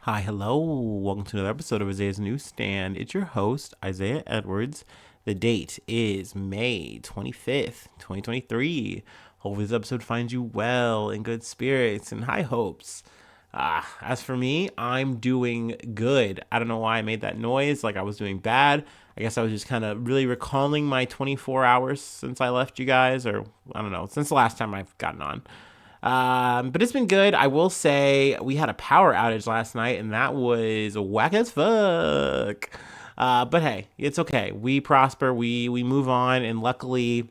Hi, hello. Welcome to another episode of Isaiah's Newsstand. It's your host, Isaiah Edwards. The date is May 25th, 2023. Hopefully, this episode finds you well, in good spirits, and high hopes. As for me, I'm doing good. I don't know why I made that noise like I was doing bad. I guess I was just kind of really recalling my 24 hours since I left you guys, or I don't know, since the last time I've gotten on. But it's been good. I will say we had a power outage last night, and that was whack as fuck. But hey, it's okay. We prosper. We move on, and luckily,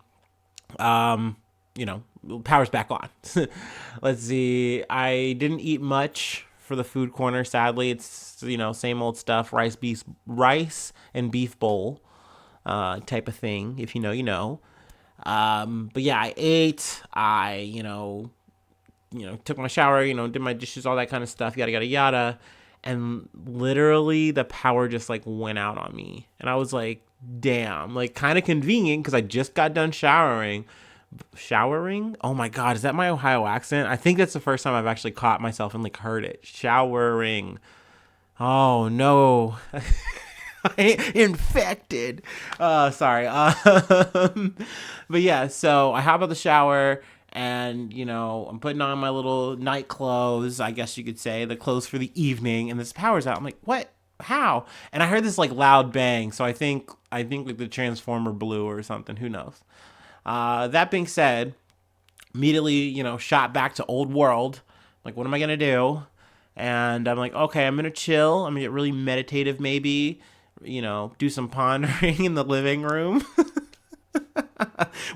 um, you know, power's back on. Let's see. I didn't eat much for the food corner. Sadly, it's same old stuff. Rice and beef bowl, type of thing. If you know, you know. But yeah, I ate. I took my shower, did my dishes, all that kind of stuff, yada, yada, yada. And literally the power just like went out on me. And I was like, damn, like kind of convenient because I just got done showering. Showering? Oh my God, is that my Ohio accent? I think that's the first time I've actually caught myself and like heard it. Showering. Oh no. Infected. Sorry. But yeah, so I hop out the shower and I'm putting on my little night clothes, I guess you could say, the clothes for the evening, and this power's out. I'm like, what? How? And I heard this like loud bang, so I think like the transformer blew or something. Who knows? That being said, immediately shot back to old world. Like, what am I gonna do? And I'm like, okay, I'm gonna chill. I'm gonna get really meditative, maybe. Do some pondering in the living room.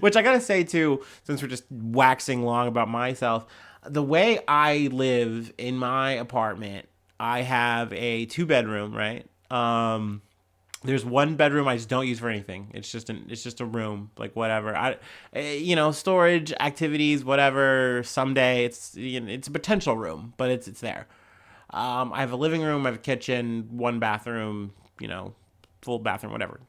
Which I gotta say too, since we're just waxing long about myself, the way I live in my apartment, I have a 2 bedroom, right? There's one bedroom I just don't use for anything. It's just a room, like whatever. Storage activities, whatever. Someday it's a potential room, but it's there. I have a living room, I have a kitchen, one bathroom, full bathroom, whatever.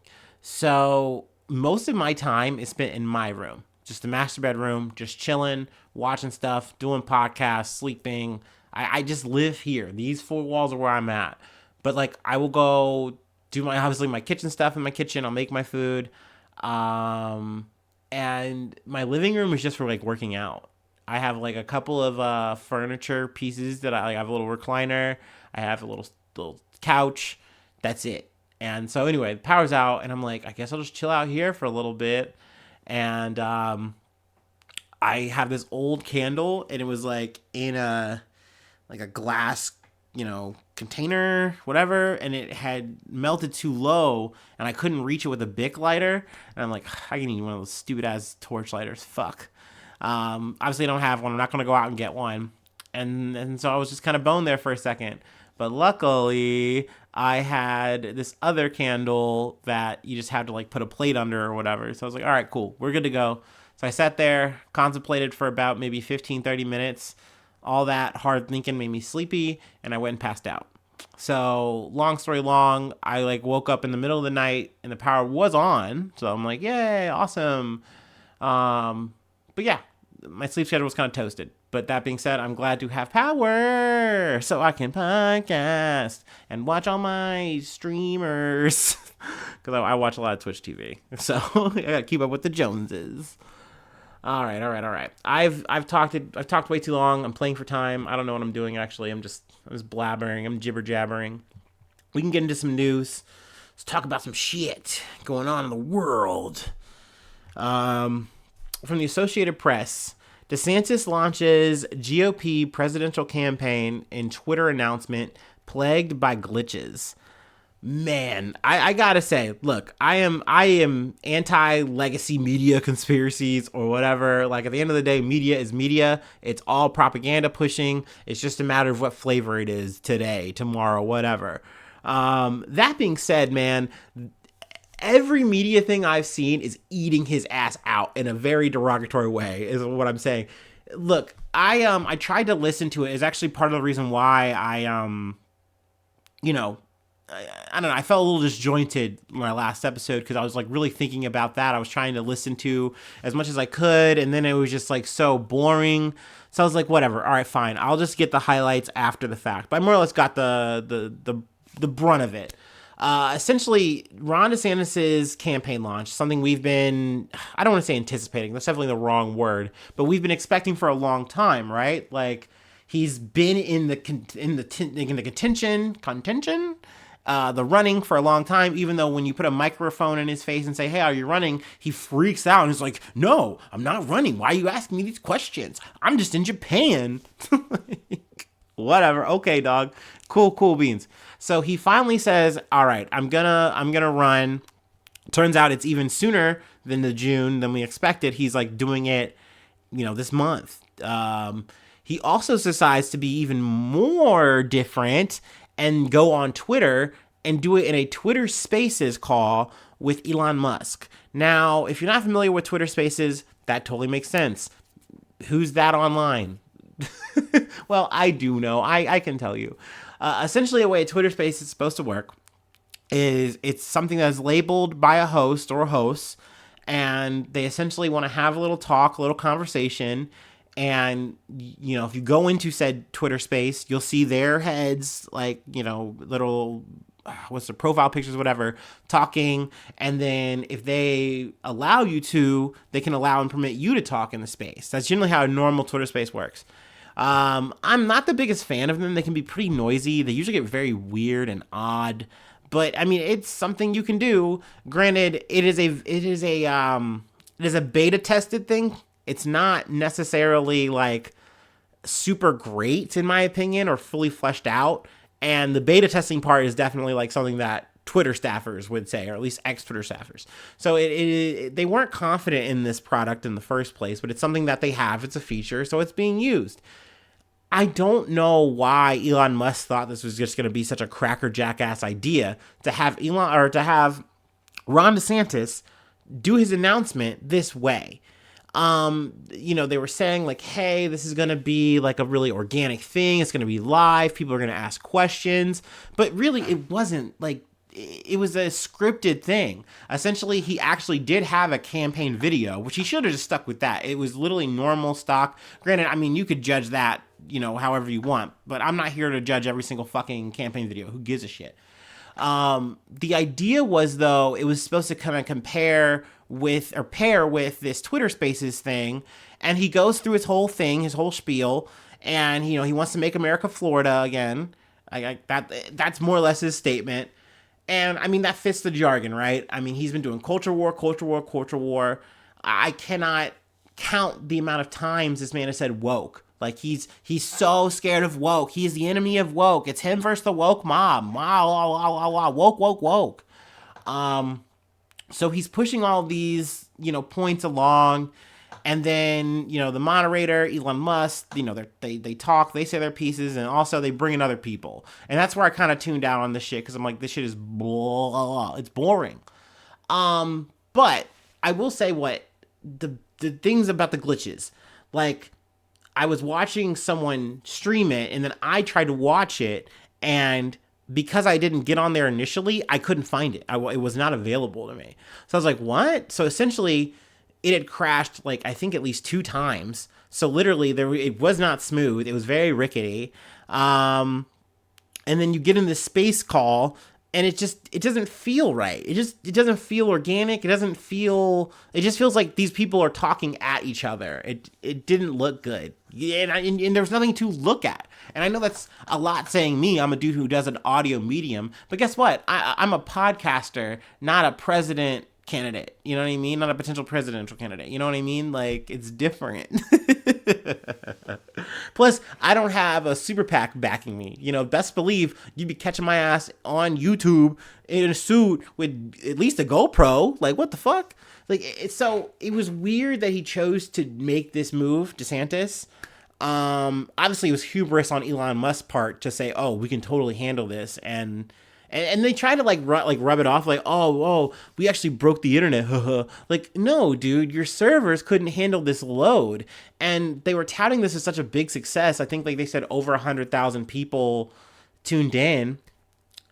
So most of my time is spent in my room, just the master bedroom, just chilling, watching stuff, doing podcasts, sleeping. I just live here. These 4 walls are where I'm at. But like, I will go do my kitchen stuff in my kitchen. I'll make my food. And my living room is just for like working out. I have like a couple of furniture pieces that I have a little recliner. I have a little couch. That's it. And so anyway, the power's out, and I'm like, I guess I'll just chill out here for a little bit. And I have this old candle, and it was like in a glass, container, whatever, and it had melted too low, and I couldn't reach it with a Bic lighter. And I'm like, I need one of those stupid ass torch lighters. Fuck. Obviously, I don't have one. I'm not gonna go out and get one. And so I was just kind of boned there for a second. But luckily, I had this other candle that you just have to like put a plate under or whatever. So I was like, all right, cool, we're good to go. So I sat there, contemplated for about maybe 15, 30 minutes. All that hard thinking made me sleepy, and I went and passed out. So long story long, I like woke up in the middle of the night and the power was on. So I'm like, yay, awesome. But yeah, my sleep schedule was kind of toasted. But that being said, I'm glad to have power so I can podcast and watch all my streamers. Because I watch a lot of Twitch TV. So I got to keep up with the Joneses. All right. I've talked way too long. I'm playing for time. I don't know what I'm doing actually. I'm just blabbering. I'm jibber jabbering. We can get into some news. Let's talk about some shit going on in the world. From the Associated Press, DeSantis launches GOP presidential campaign in Twitter announcement plagued by glitches. Man, I gotta say, look, I am anti legacy media conspiracies or whatever. Like, at the end of the day, media is media. It's all propaganda pushing. It's just a matter of what flavor it is today, tomorrow, whatever. That being said, man, every media thing I've seen is eating his ass out in a very derogatory way, is what I'm saying. Look, I tried to listen to it. It's actually part of the reason why I you know I don't know. I felt a little disjointed in my last episode because I was like really thinking about that. I was trying to listen to as much as I could, and then it was just like so boring. So I was like, whatever. All right, fine. I'll just get the highlights after the fact. But I more or less got the brunt of it. Essentially, Ron DeSantis's campaign launch, something we've been, I don't want to say anticipating. That's definitely the wrong word, but we've been expecting for a long time, right? Like he's been in the contention, the running for a long time, even though when you put a microphone in his face and say, hey, are you running? He freaks out and is like, no, I'm not running. Why are you asking me these questions? I'm just in Japan. Whatever. Okay, dog. Cool beans. So he finally says, all right, I'm gonna run. Turns out it's even sooner than the June than we expected. He's like doing it, this month. He also decides to be even more different and go on Twitter and do it in a Twitter Spaces call with Elon Musk. Now, if you're not familiar with Twitter Spaces, that totally makes sense. Who's that online? Well, I do know. I can tell you. Essentially, a way a Twitter Space is supposed to work is it's something that's labeled by a host or hosts, and they essentially want to have a little talk, a little conversation. And, if you go into said Twitter Space, you'll see their heads, like, little, what's the profile pictures, whatever, talking. And then if they allow you to, they can allow and permit you to talk in the space. That's generally how a normal Twitter Space works. I'm not the biggest fan of them. They can be pretty noisy. They usually get very weird and odd. But I mean, it's something you can do. Granted, it is a beta tested thing. It's not necessarily like super great in my opinion or fully fleshed out. And the beta testing part is definitely like something that Twitter staffers would say, or at least ex-Twitter staffers. So they weren't confident in this product in the first place, but it's something that they have. It's a feature, so it's being used. I don't know why Elon Musk thought this was just going to be such a cracker jackass idea to have Ron DeSantis do his announcement this way. They were saying like, hey, this is going to be like a really organic thing. It's going to be live. People are going to ask questions, but really it wasn't like, it was a scripted thing. Essentially, he actually did have a campaign video, which he should have just stuck with that. It was literally normal stock. Granted, I mean, you could judge that, however you want, but I'm not here to judge every single fucking campaign video. Who gives a shit? The idea was, though, it was supposed to kind of pair with this Twitter Spaces thing, and he goes through his whole thing, his whole spiel, and, he wants to make America Florida again. That's more or less his statement. And I mean, that fits the jargon, right? I mean, he's been doing culture war. I cannot count the amount of times this man has said woke. Like he's so scared of woke. He's the enemy of woke. It's him versus the woke mob. Woke. So he's pushing all these, points along. And then, the moderator, Elon Musk, they talk, they say their pieces, and also they bring in other people. And that's where I kind of tuned out on this shit, because I'm like, this shit is blah, it's boring. But I will say the things about the glitches. Like, I was watching someone stream it, and then I tried to watch it, and because I didn't get on there initially, I couldn't find it. It was not available to me. So I was like, what? So essentially, it had crashed, like, I think at least 2 times. So literally, it was not smooth. It was very rickety. And then you get in this space call, and it doesn't feel right. It doesn't feel organic. It just feels like these people are talking at each other. It didn't look good. And there's nothing to look at. And I know that's a lot saying me. I'm a dude who does an audio medium. But guess what? I'm a podcaster, not a president candidate. You know what I mean? Not a potential presidential candidate. You know what I mean? Like, it's different. Plus, I don't have a super PAC backing me. Best believe you'd be catching my ass on YouTube in a suit with at least a GoPro. Like, what the fuck? Like, so it was weird that he chose to make this move, DeSantis. Obviously it was hubris on Elon Musk's part to say, oh, we can totally handle this. And they try to rub it off like, oh, we actually broke the internet. Like, no, dude, your servers couldn't handle this load. And they were touting this as such a big success. I think like they said over 100,000 people tuned in.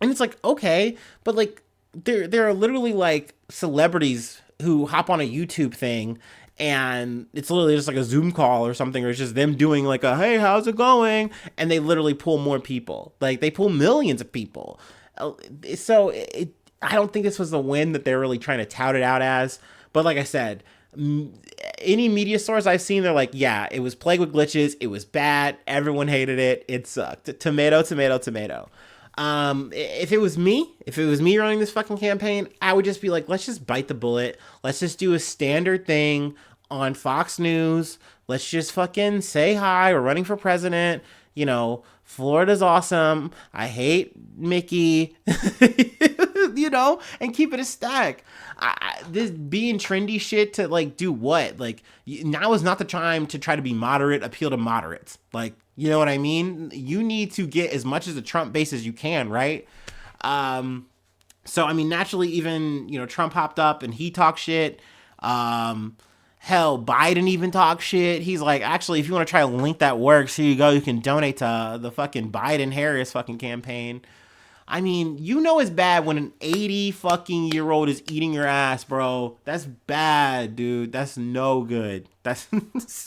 And it's like, okay, but like there are literally like celebrities who hop on a YouTube thing and it's literally just like a Zoom call or something, or it's just them doing like a hey, how's it going? And they literally pull more people. Like they pull millions of people. So I don't think this was the win that they're really trying to tout it out as. But like I said, any media source I've seen, they're like, yeah, it was plagued with glitches. It was bad. Everyone hated it. It sucked. Tomato, tomato, tomato. If it was me running this fucking campaign, I would just be like, let's just bite the bullet. Let's just do a standard thing on Fox News. Let's just fucking say hi. We're running for president. You know, Florida's awesome. I hate Mickey. You know, and keep it a stack. This being trendy shit to like do what? Like now is not the time to try to be moderate, appeal to moderates. Like, you know what I mean? You need to get as much as the Trump base as you can, right? So I mean, naturally, even Trump hopped up and he talked shit. Hell, Biden even talked shit. He's like, actually, if you want to try a link that works, here you go. You can donate to the fucking Biden Harris fucking campaign. I mean, it's bad when an 80 fucking year old is eating your ass, bro. That's bad, dude. That's no good. That's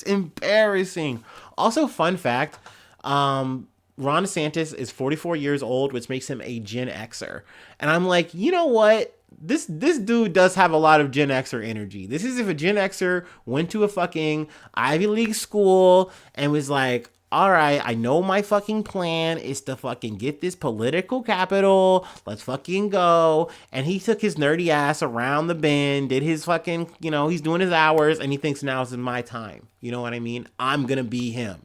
embarrassing. Also, fun fact, Ron DeSantis is 44 years old, which makes him a Gen Xer. And I'm like, you know what? This dude does have a lot of Gen Xer energy. This is if a Gen Xer went to a fucking Ivy League school and was like, all right, I know my fucking plan is to fucking get this political capital. Let's fucking go. And he took his nerdy ass around the bend, did his fucking, he's doing his hours, and he thinks now is my time. You know what I mean? I'm going to be him.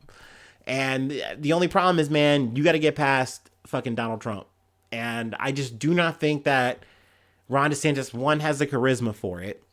And the only problem is, man, you got to get past fucking Donald Trump. And I just do not think that Ron DeSantis, one, has the charisma for it.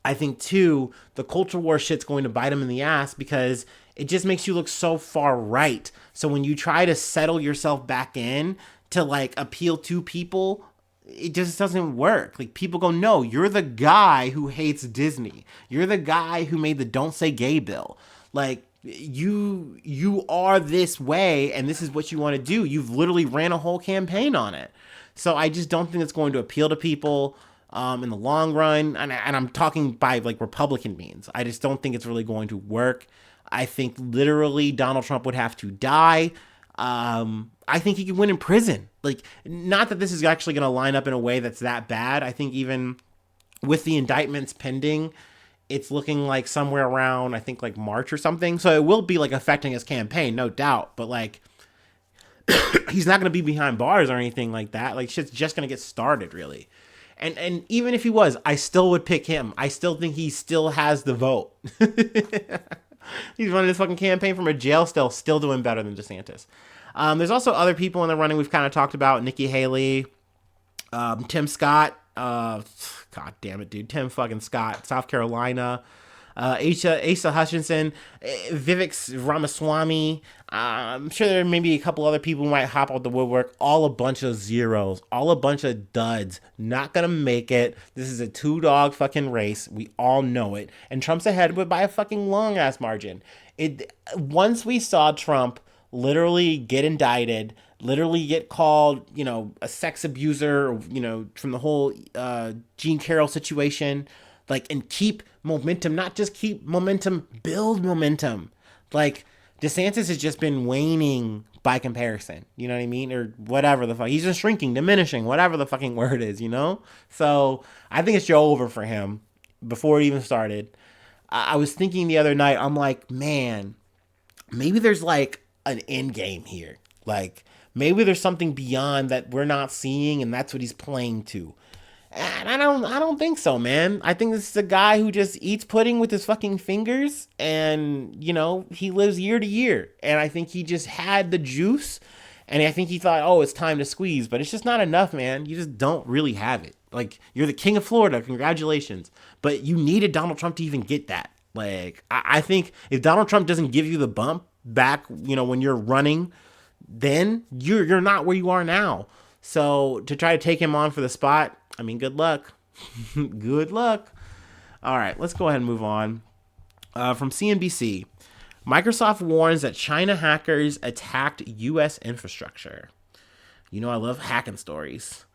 I think, two, the culture war shit's going to bite him in the ass because it just makes you look so far right. So when you try to settle yourself back in to like appeal to people, it just doesn't work. Like people go, no, you're the guy who hates Disney. You're the guy who made the Don't Say Gay bill. Like you are this way and this is what you want to do. You've literally ran a whole campaign on it. So I just don't think it's going to appeal to people in the long run. And I'm talking by like Republican means. I just don't think it's really going to work. I think literally Donald Trump would have to die. I think he could win in prison. Like, not that this is actually going to line up in a way that's that bad. I think even with the indictments pending, it's looking like somewhere around, I think like March or something. So it will be like affecting his campaign, no doubt. But like, he's not going to be behind bars or anything like that. Like, shit's just going to get started, really. And even if he was, I still would pick him. I still think he still has the vote. He's running his fucking campaign from a jail cell, still doing better than DeSantis. There's also other people in the running we've kind of talked about. Nikki Haley, Tim Scott. God damn it, dude. Tim fucking Scott, South Carolina. Asa Hutchinson, Vivek Ramaswamy. I'm sure there may be a couple other people who might hop out the woodwork. All a bunch of zeros. All a bunch of duds. Not gonna make it. This is a 2-dog fucking race. We all know it. And Trump's ahead by a fucking long ass margin. Once we saw Trump literally get indicted, literally get called, a sex abuser, from the whole Jean Carroll situation, like, and keep momentum, not just keep momentum, build momentum. Like, DeSantis has just been waning by comparison, you know what I mean? Or whatever the fuck. He's just shrinking, diminishing, whatever the fucking word is, So I think it's over for him before it even started. I was thinking the other night, I'm like, man, maybe there's like an end game here. Like, maybe there's something beyond that we're not seeing, and that's what he's playing to. And I don't think so, man. I think this is a guy who just eats pudding with his fucking fingers, and, he lives year to year. And I think he just had the juice, and I think he thought, oh, it's time to squeeze. But it's just not enough, man. You just don't really have it. Like, you're the king of Florida. Congratulations. But you needed Donald Trump to even get that. Like, I think if Donald Trump doesn't give you the bump back, when you're running, then you're not where you are now. So to try to take him on for the spot, I mean, good luck. Good luck. All right, let's go ahead and move on. From CNBC, Microsoft warns that China hackers attacked U.S. infrastructure. You know I love hacking stories.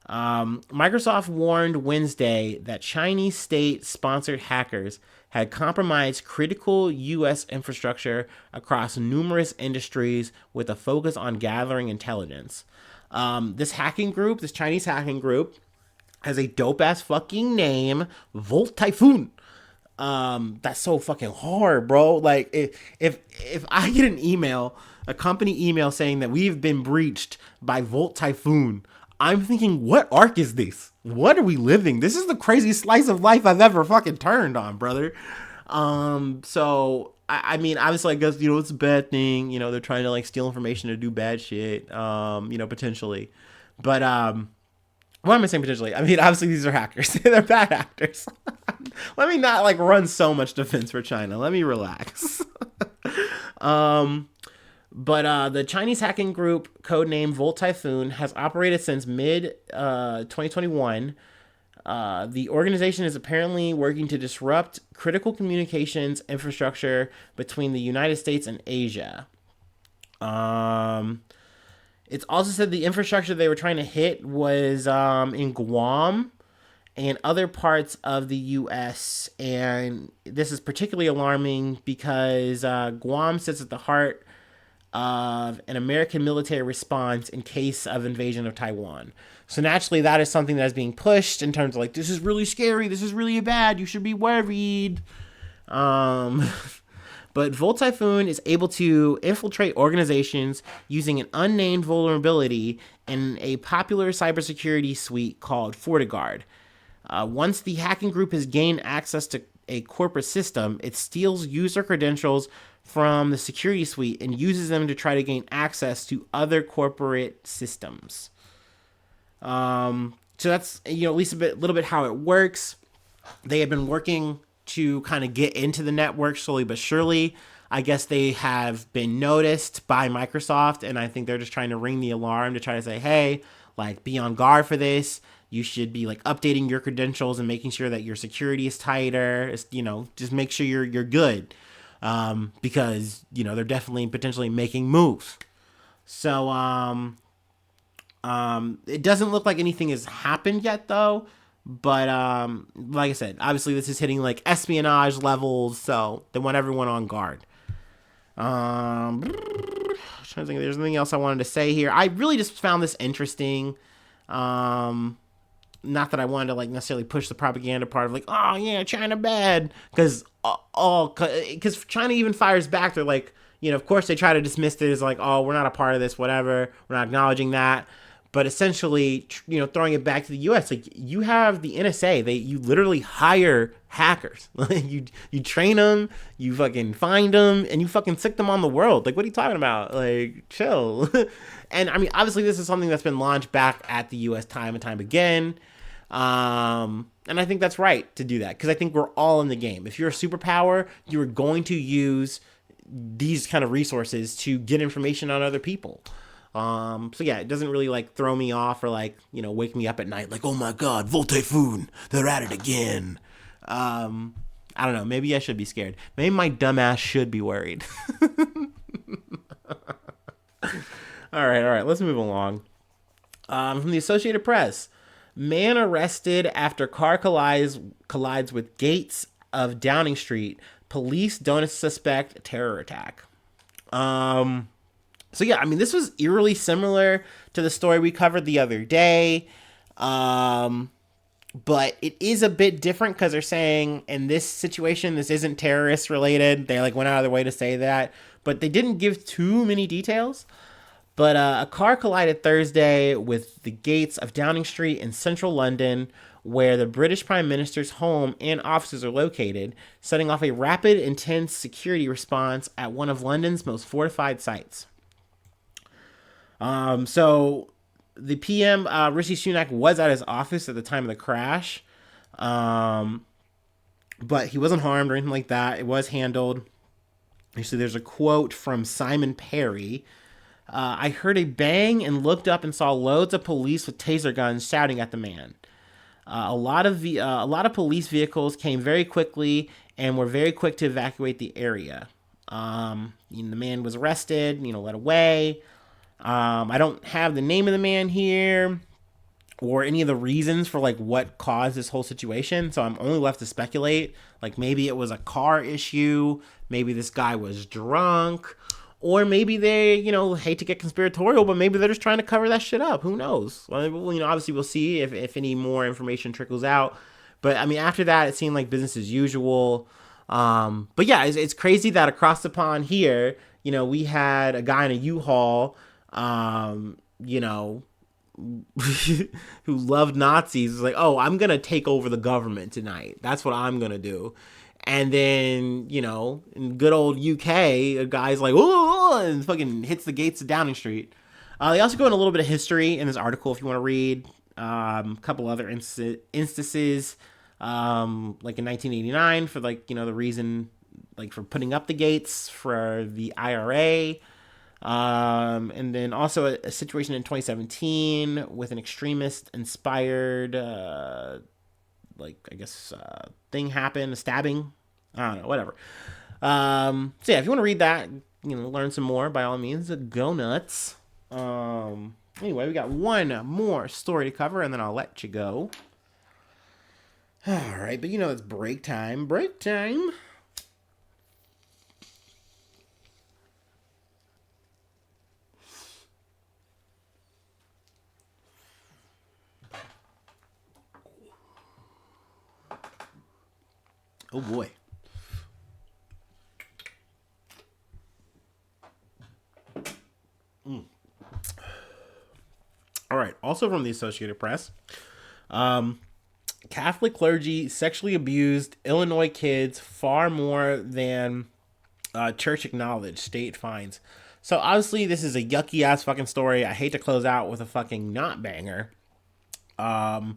Microsoft warned Wednesday that Chinese state-sponsored hackers had compromised critical U.S. infrastructure across numerous industries with a focus on gathering intelligence. This Chinese hacking group, has a dope ass fucking name, Volt Typhoon. That's so fucking hard, bro. Like if I get an email, a company email saying that we've been breached by Volt Typhoon, I'm thinking, what arc is this? What are we living? This is the craziest slice of life I've ever fucking turned on, brother. So I mean, obviously, I guess it's a bad thing. They're trying to like steal information to do bad shit. Potentially, but why am I saying potentially? I mean, obviously these are hackers. They're bad actors. Let me not like run so much defense for China. Let me relax. But the Chinese hacking group, codenamed Volt Typhoon, has operated since mid 2021. The organization is apparently working to disrupt critical communications infrastructure between the United States and Asia. It's also said the infrastructure they were trying to hit was in Guam and other parts of the U.S. And this is particularly alarming because Guam sits at the heart of an American military response in case of invasion of Taiwan. So naturally, that is something that is being pushed in terms of like, this is really scary, this is really bad, you should be worried. But Volt Typhoon is able to infiltrate organizations using an unnamed vulnerability in a popular cybersecurity suite called FortiGuard. Once the hacking group has gained access to a corporate system, it steals user credentials from the security suite and uses them to try to gain access to other corporate systems. So that's at least little bit how it works. They have been working to kind of get into the network slowly but surely. I guess they have been noticed by Microsoft, and I think they're just trying to ring the alarm to try to say, hey, like, be on guard for this. You should be like updating your credentials and making sure that your security is tighter. Just make sure you're good, because they're definitely potentially making moves. So it doesn't look like anything has happened yet, though. But like I said, obviously this is hitting like espionage levels, so they want everyone on guard. I'm trying to think if there's anything else I wanted to say here. I really just found this interesting. Not that I wanted to like necessarily push the propaganda part of like, oh yeah, China bad, because China even fires back. They're like, of course they try to dismiss it as like, oh, we're not a part of this, whatever. We're not acknowledging that. But essentially, throwing it back to the U.S., like you have the NSA, you literally hire hackers. you train them, you fucking find them, and you fucking sick them on the world. Like, what are you talking about? Like, chill. And I mean, obviously, this is something that's been launched back at the U.S. time and time again. And I think that's right to do that, because I think we're all in the game. If you're a superpower, you're going to use these kind of resources to get information on other people. So yeah, it doesn't really like throw me off or like, wake me up at night like, oh my God, Volt Typhoon, they're at it again. I don't know. Maybe I should be scared. Maybe my dumb ass should be worried. All right. Let's move along. From the Associated Press, man arrested after car collides with gates of Downing Street. Police don't suspect terror attack. So yeah, I mean, this was eerily similar to the story we covered the other day. But it is a bit different because they're saying in this situation, this isn't terrorist related. They like went out of their way to say that, but they didn't give too many details. But a car collided Thursday with the gates of Downing Street in central London, where the British Prime Minister's home and offices are located, setting off a rapid, intense security response at one of London's most fortified sites. So the PM, Rishi Sunak, was at his office at the time of the crash. But he wasn't harmed or anything like that. It was handled. Actually, there's a quote from Simon Perry. I heard a bang and looked up and saw loads of police with taser guns shouting at the man. A lot of police vehicles came very quickly and were very quick to evacuate the area. The man was arrested, led away. I don't have the name of the man here or any of the reasons for like what caused this whole situation. So I'm only left to speculate. Like maybe it was a car issue, maybe this guy was drunk, or maybe they, hate to get conspiratorial, but maybe they're just trying to cover that shit up. Who knows? Well, obviously we'll see if any more information trickles out. But I mean, after that, it seemed like business as usual. But yeah, it's crazy that across the pond here, we had a guy in a U-Haul, who loved Nazis. Is like, oh, I'm gonna take over the government tonight. That's what I'm gonna do. And then, in good old UK, a guy's like, oh, and fucking hits the gates of Downing Street. They also go into a little bit of history in this article if you want to read. A couple other instances, like in 1989 for like, the reason, like for putting up the gates for the IRA. And then also a situation in 2017 with an extremist inspired, thing happened, a stabbing. I don't know, whatever. So yeah, if you want to read that, learn some more, by all means, go nuts. Anyway, we got one more story to cover, and then I'll let you go. All right, but it's break time. Break time. Oh boy. All right. Also from the Associated Press, Catholic clergy sexually abused Illinois kids far more than church acknowledged. State fines. So obviously this is a yucky ass fucking story. I hate to close out with a fucking not banger. But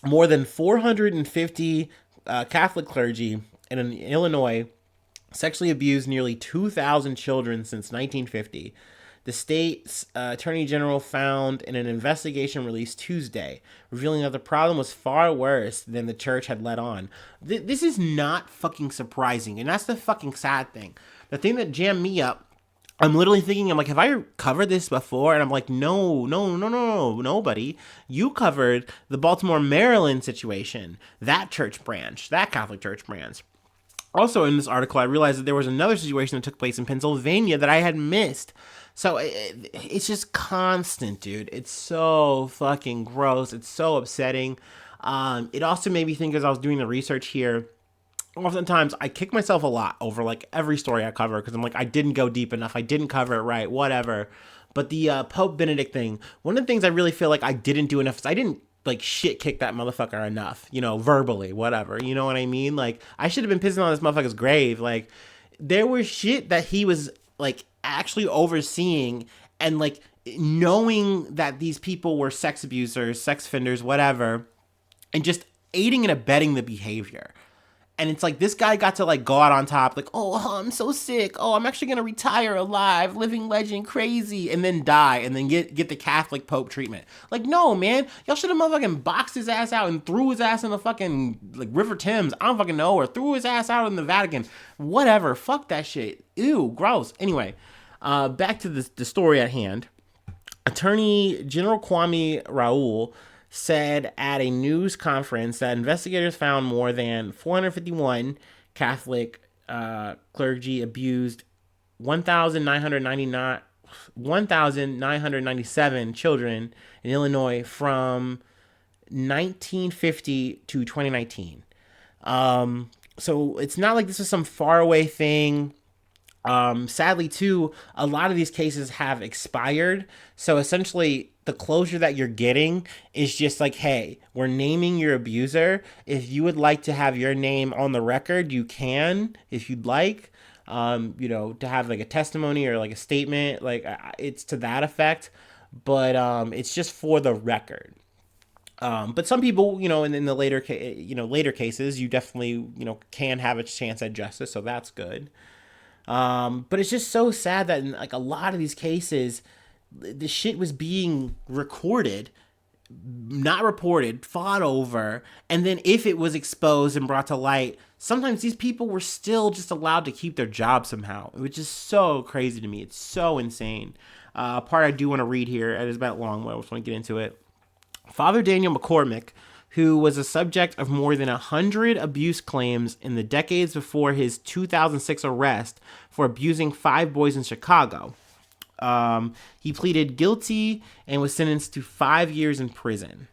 more than 450 Catholic clergy in Illinois sexually abused nearly 2,000 children since 1950. The state's attorney general found in an investigation released Tuesday, revealing that the problem was far worse than the church had let on. This is not fucking surprising, and that's the fucking sad thing. The thing that jammed me up, I'm literally thinking, I'm like, have I covered this before? And I'm like, no, nobody. You covered the Baltimore, Maryland situation, that church branch, that Catholic church branch. Also in this article, I realized that there was another situation that took place in Pennsylvania that I had missed. So it's just constant, dude. It's so fucking gross. It's so upsetting. It also made me think as I was doing the research here, oftentimes I kick myself a lot over like every story I cover because I'm like, I didn't go deep enough. I didn't cover it right, whatever. But the Pope Benedict thing, one of the things I really feel like I didn't do enough is I didn't like shit kick that motherfucker enough, verbally, whatever. You know what I mean? Like I should have been pissing on this motherfucker's grave. Like there was shit that he was like actually overseeing and like knowing that these people were sex abusers, sex offenders, whatever, and just aiding and abetting the behavior. And it's like this guy got to like go out on top, like, oh, I'm so sick. Oh, I'm actually gonna retire alive, living legend, crazy, and then die, and then get the Catholic Pope treatment. Like, no, man, y'all should have motherfucking boxed his ass out and threw his ass in the fucking like River Thames. I don't fucking know, or threw his ass out in the Vatican. Whatever, fuck that shit. Ew, gross. Anyway, back to the story at hand. Attorney General Kwame Raoul said at a news conference that investigators found more than 451 Catholic clergy abused 1,997 children in Illinois from 1950 to 2019. So it's not like this is some faraway thing. Sadly, too, a lot of these cases have expired. So essentially, the closure that you're getting is just like, hey, we're naming your abuser. If you would like to have your name on the record, you can, if you'd like, to have like a testimony or like a statement, like it's to that effect. But it's just for the record. But some people, in the later cases, you definitely, can have a chance at justice. So that's good. But it's just so sad that in like a lot of these cases, the shit was being recorded not reported, fought over, and then if it was exposed and brought to light, sometimes these people were still just allowed to keep their job somehow, which is so crazy to me. It's so insane. A part I do want to read here, it is about long, but I just want to get into it. Father Daniel McCormick, who was a subject of more than 100 abuse claims in the decades before his 2006 arrest for abusing 5 boys in Chicago. He pleaded guilty and was sentenced to 5 years in prison.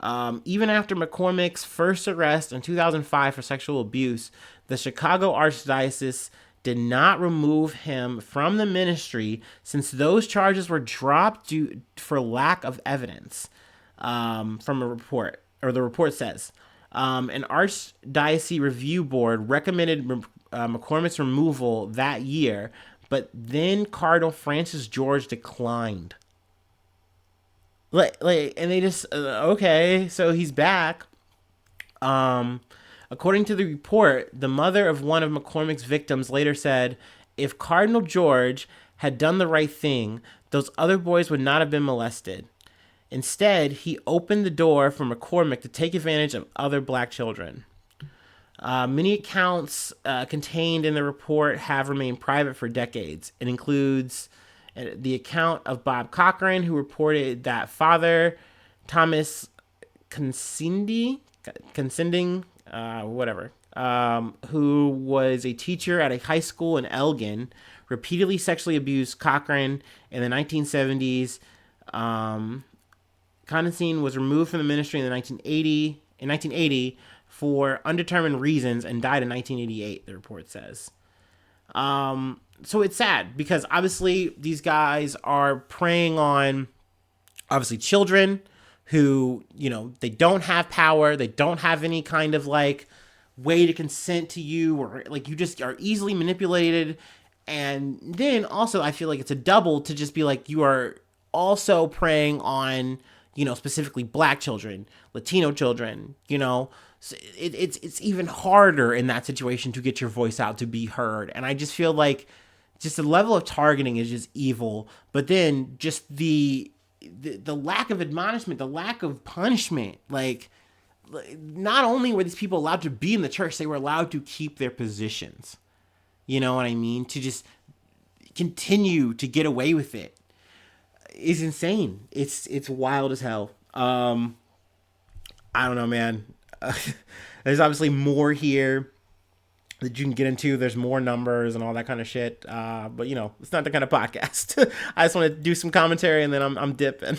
Even after McCormick's first arrest in 2005 for sexual abuse, the Chicago Archdiocese did not remove him from the ministry since those charges were dropped for lack of evidence, from a report. Or the report says, an Archdiocese Review Board recommended McCormick's removal that year, but then Cardinal Francis George declined. And they just, okay, so he's back. According to the report, the mother of one of McCormick's victims later said, if Cardinal George had done the right thing, those other boys would not have been molested. Instead, he opened the door for McCormick to take advantage of other black children. Many accounts contained in the report have remained private for decades. It includes the account of Bob Cochran, who reported that Father Thomas Consending, who was a teacher at a high school in Elgin, repeatedly sexually abused Cochran in the 1970s. Condensine was removed from the ministry in 1980 for undetermined reasons and died in 1988, the report says. So it's sad because obviously these guys are preying on obviously children who, they don't have power. They don't have any kind of like way to consent to you, or like you just are easily manipulated. And then also I feel like it's a double to just be like, you are also preying on, specifically black children, Latino children, So it's even harder in that situation to get your voice out, to be heard. And I just feel like just the level of targeting is just evil. But then just the lack of admonishment, the lack of punishment, like not only were these people allowed to be in the church, they were allowed to keep their positions. You know what I mean? To just continue to get away with it is insane. It's wild as hell. I don't know, man. There's obviously more here that you can get into. There's more numbers and all that kind of shit. But it's not the kind of podcast. I just want to do some commentary and then I'm dipping.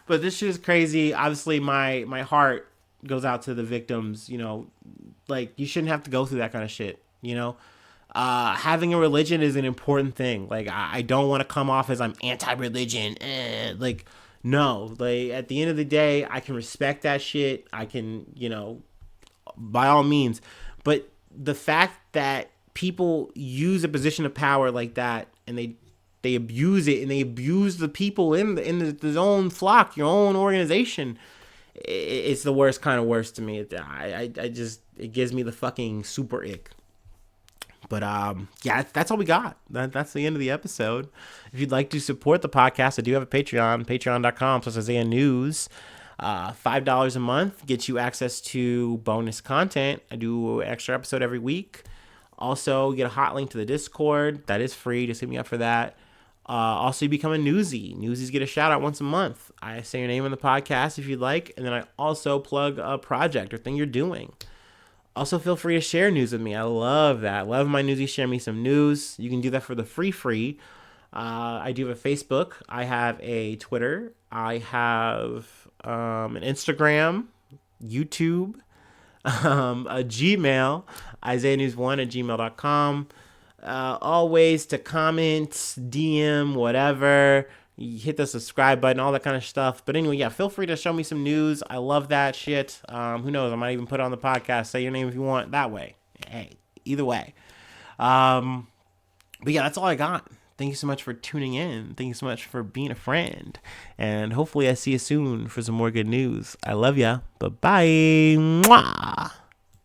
But this shit is crazy. Obviously, my heart goes out to the victims. Like you shouldn't have to go through that kind of shit. Having a religion is an important thing. Like I don't want to come off as I'm anti-religion. Like no. Like at the end of the day, I can respect that shit. I can, by all means. But the fact that people use a position of power like that and they abuse it and they abuse the people in the own flock, your own organization, it's the worst kind of worst to me. It gives me the fucking super ick. But yeah, that's all we got. That's the end of the episode. If you'd like to support the podcast, I do have a Patreon, patreon.com/Isaiah News. $5 a month gets you access to bonus content. I do an extra episode every week. Also, get a hot link to the Discord. That is free. Just hit me up for that. Also, you become a newsie. Newsies get a shout out once a month. I say your name on the podcast if you'd like. And then I also plug a project or thing you're doing. Also, feel free to share news with me. I love that. Love my newsies. Share me some news. You can do that for the free. I do have a Facebook. I have a Twitter. I have an Instagram, YouTube, a Gmail, IsaiahNews1@gmail.com. All ways to comment, DM, whatever. You hit the subscribe button, all that kind of stuff. But anyway, yeah, feel free to show me some news. I love that shit. Who knows? I might even put it on the podcast. Say your name if you want that way. Hey, either way. But yeah, that's all I got. Thank you so much for tuning in. Thank you so much for being a friend. And hopefully I see you soon for some more good news. I love ya. Bye-bye. Mwah.